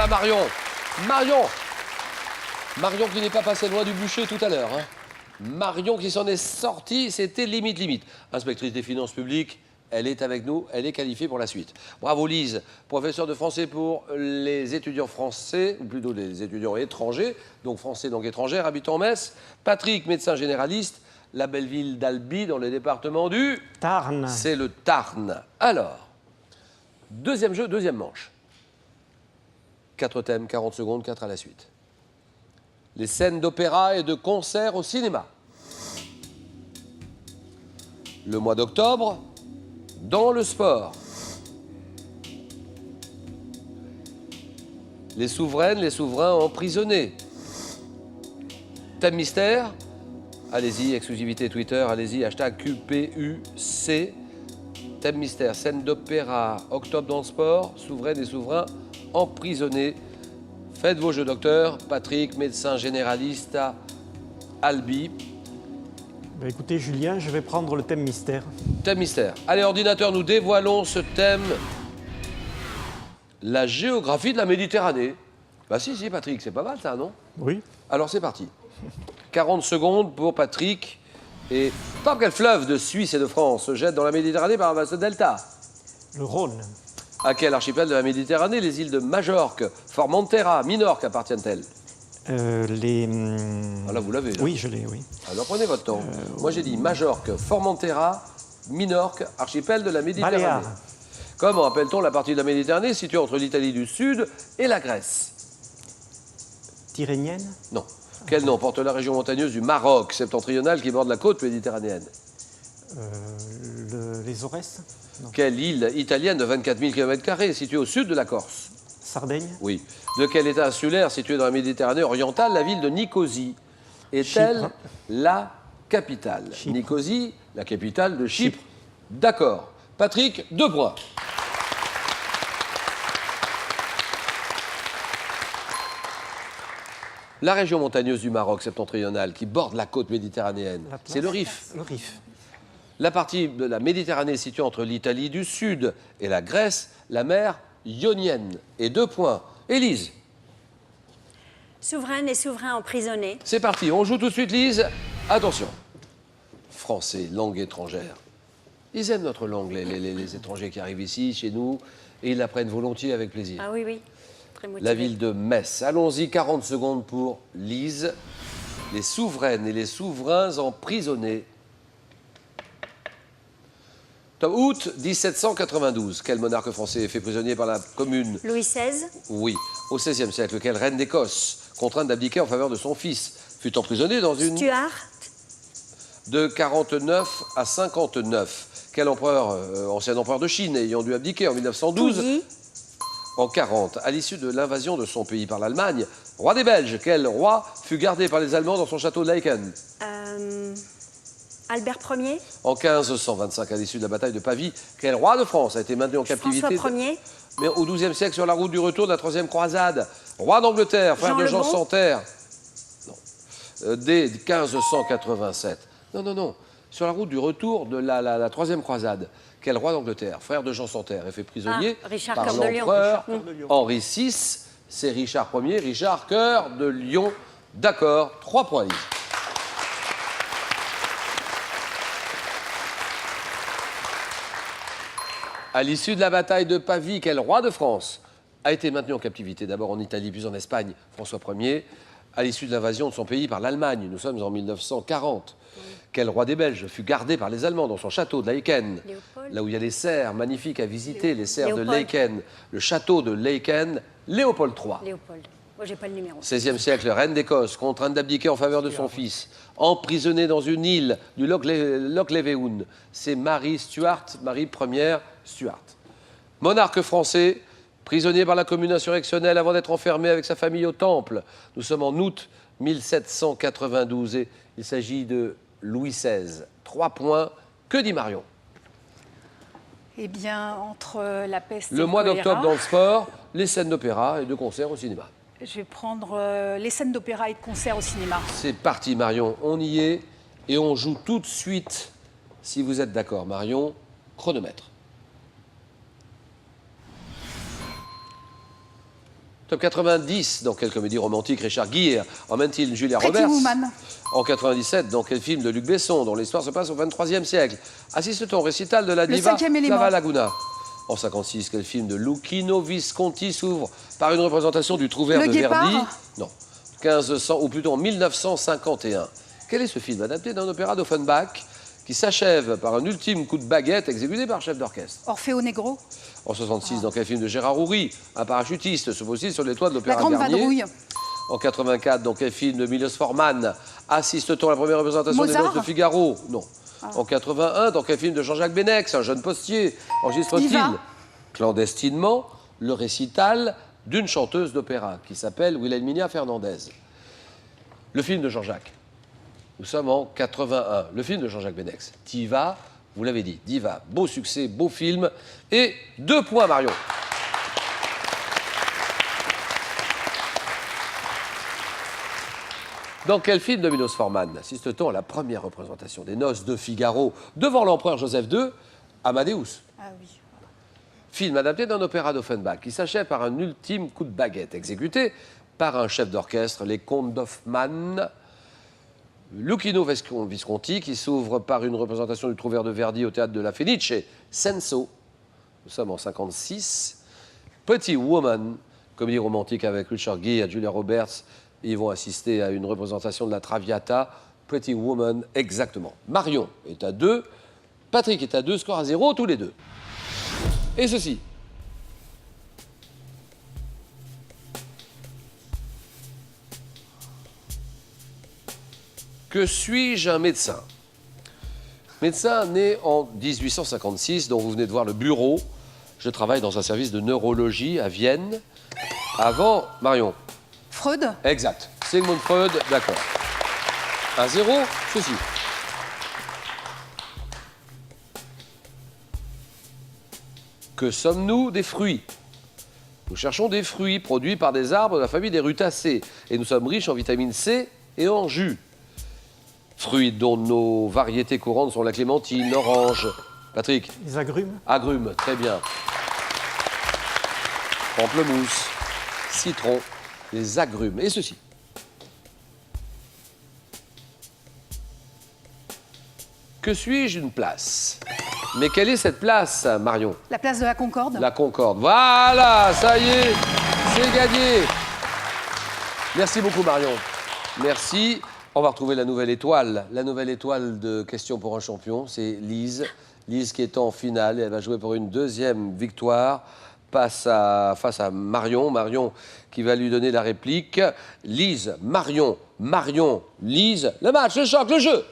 voilà Marion. Marion qui n'est pas passée loin du bûcher tout à l'heure. Hein. Marion qui s'en est sortie, c'était limite. Inspectrice des finances publiques, elle est avec nous, elle est qualifiée pour la suite. Bravo Lise, professeure de français pour les étudiants français, ou plutôt les étudiants étrangers, donc français langue étrangère, habitant Metz. Patrick, médecin généraliste, la belle ville d'Albi dans le département du... Tarn. C'est le Tarn. Alors, deuxième jeu, deuxième manche. 4 thèmes, 40 secondes, 4 à la suite. Les scènes d'opéra et de concerts au cinéma. Le mois d'octobre, dans le sport. Les souveraines, les souverains emprisonnés. Thème mystère. Allez-y, exclusivité Twitter, allez-y, hashtag QPUC. Thème mystère, scène d'opéra, octobre dans le sport, souveraines et souverains emprisonnés. Faites vos jeux, docteur. Patrick, médecin généraliste à Albi. Ben, écoutez, Julien, je vais prendre le thème mystère. Thème mystère. Allez, ordinateur, nous dévoilons ce thème. La géographie de la Méditerranée. Bah si, Patrick, c'est pas mal ça, non? Oui. Alors, c'est parti. 40 secondes pour Patrick. Et par quel fleuve de Suisse et de France se jette dans la Méditerranée par un vaste delta? Le Rhône. À quel archipel de la Méditerranée les îles de Majorque, Formentera, Minorque appartiennent-elles? Ah là, vous l'avez, là. Oui, je l'ai, oui. Alors, prenez votre temps. Moi, j'ai dit Majorque, Formentera, Minorque, archipel de la Méditerranée. Baléares. Comment appelle-t-on la partie de la Méditerranée située entre l'Italie du Sud et la Grèce? Tyrrhénienne. Non. Quel nom porte la région montagneuse du Maroc septentrional qui borde la côte méditerranéenne? Les Aurès. Non. Quelle île italienne de 24 000 km² située au sud de la Corse? Sardaigne. Oui. De quel état insulaire situé dans la Méditerranée orientale la ville de Nicosie est-elle Chypre. la capitale? Chypre. Nicosie, la capitale de Chypre. D'accord. Patrick, 2 points. La région montagneuse du Maroc septentrional qui borde la côte méditerranéenne, c'est le Rif. Le Rif. La partie de la Méditerranée située entre l'Italie du Sud et la Grèce, la mer Ionienne. Et 2 points. Élise. Souveraine et souverains emprisonnés. C'est parti, on joue tout de suite, Lise. Attention. Français, langue étrangère. Ils aiment notre langue, les étrangers qui arrivent ici, chez nous, et ils l'apprennent volontiers avec plaisir. Ah oui, très motivé. La ville de Metz. Allons-y, 40 secondes pour Lise. Les souveraines et les souverains emprisonnés. Août 1792. Quel monarque français est fait prisonnier par la Commune? Louis XVI. Oui. Au XVIe siècle, quelle reine d'Écosse, contrainte d'abdiquer en faveur de son fils, fut emprisonnée dans une... Stuart. De 49 à 59. Quel empereur, ancien empereur de Chine, ayant dû abdiquer en 1912? Pouilly. En 40, à l'issue de l'invasion de son pays par l'Allemagne, roi des Belges, quel roi fut gardé par les Allemands dans son château de Laeken? Albert Ier. En 1525, à l'issue de la bataille de Pavie, quel roi de France a été maintenu en captivité? François Ier. Mais au XIIe siècle, sur la route du retour de la Troisième Croisade, roi d'Angleterre, frère Jean de le Jean Bon. sans Terre. Non. Dès 1587. Non. Sur la route du retour de la Troisième Croisade, quel roi d'Angleterre, frère de Jean sans Terre, est fait prisonnier Richard par Cœur de Lion. l'empereur Richard Cœur de Lion. Henri VI. C'est Richard Ier, Richard Cœur de Lion. D'accord, 3 points, Lise. À l'issue de la bataille de Pavie, quel roi de France a été maintenu en captivité, d'abord en Italie, puis en Espagne, François Ier, à l'issue de l'invasion de son pays par l'Allemagne? Nous sommes en 1940. Quel roi des Belges fut gardé par les Allemands dans son château de Laeken, Léopold. là où il y a les serres magnifiques à visiter, les serres de Léopold. Laeken, le château de Laeken, Léopold III. Léopold. Moi, j'ai pas le numéro. XVIe siècle, reine d'Écosse, contrainte d'abdiquer en faveur de son fils, emprisonnée dans une île du Loch Leveoun. C'est Marie Stuart, Marie Ière Stuart. Monarque français, prisonnier par la commune insurrectionnelle avant d'être enfermé avec sa famille au Temple. Nous sommes en août 1792 et il s'agit de Louis XVI. 3 points. Que dit Marion? Eh bien, entre la peste et Le mois choléra, d'octobre dans le sport, les scènes d'opéra et de concerts au cinéma. je vais prendre les scènes d'opéra et de concert au cinéma. C'est parti, Marion. On y est et on joue tout de suite. Si vous êtes d'accord, Marion, chronomètre. Top 90, dans quelle comédie romantique Richard Gere emmène-t-il Julia Pretty Roberts? Woman. En 97, dans quel film de Luc Besson, dont l'histoire se passe au 23e siècle? Assiste-t-on au récital de la Le diva cinquième élément. Flava Laguna? En 56, quel film de Luchino Visconti s'ouvre par une représentation du Trouvère Le de Guépard. Verdi? Non. 1500, ou plutôt en 1951. Quel est ce film adapté d'un opéra d'Offenbach qui s'achève par un ultime coup de baguette exécuté par chef d'orchestre? Orfeo Negro. En 66, dans quel film de Gérard Houry, un parachutiste se fossile sur les toits de La l'Opéra Grande Garnier? Vadrouille. En 84, dans quel film de Milos Forman assiste-t-on à la première représentation des Mozart. Noces de Figaro? Non. En 81, dans quel film de Jean-Jacques Benex, un jeune postier, enregistre-t-il Diva. clandestinement le récital d'une chanteuse d'opéra qui s'appelle Wilhelmina Fernandez? Le film de Jean-Jacques. Nous sommes en 81. Le film de Jean-Jacques Benex. Diva, vous l'avez dit, Diva. Beau succès, beau film. Et 2 points, Marion. Dans quel film de Milos Forman assiste-t-on à la première représentation des Noces de Figaro devant l'empereur Joseph II, Amadeus? Ah oui. Film adapté d'un opéra d'Offenbach qui s'achève par un ultime coup de baguette exécuté par un chef d'orchestre, les comtes d'Hoffmann. Luchino Visconti qui s'ouvre par une représentation du Trouvère de Verdi au théâtre de la Fenice, Senso. Nous sommes en 56. Pretty Woman, comédie romantique avec Richard Gere et Julia Roberts. Ils vont assister à une représentation de la Traviata. Pretty Woman, exactement. Marion est à 2. Patrick est à 2, score à 0, tous les deux. Et ceci. Que suis-je un médecin? Médecin né en 1856, dont vous venez de voir le bureau. Je travaille dans un service de neurologie à Vienne. Avant, Marion. Freud. Exact. Sigmund Freud, d'accord. 1-0, ceci. Que sommes-nous? Des fruits. Nous cherchons des fruits produits par des arbres de la famille des rutacées. Et nous sommes riches en vitamine C et en jus. Fruits dont nos variétés courantes sont la clémentine, l'orange. Patrick? Les agrumes. Agrumes, très bien. Pamplemousse, citron, les agrumes. Et ceci. Que suis-je? Une place. Mais quelle est cette place, Marion? La place de la Concorde. La Concorde. Voilà, ça y est, c'est gagné. Merci beaucoup, Marion. Merci. On va retrouver la nouvelle étoile. La nouvelle étoile de Questions pour un champion, c'est Lise. Lise qui est en finale. Elle va jouer pour une 2e victoire face à Marion. Marion qui va lui donner la réplique. Lise, Marion, Marion, Lise. Le match, le choc, le jeu.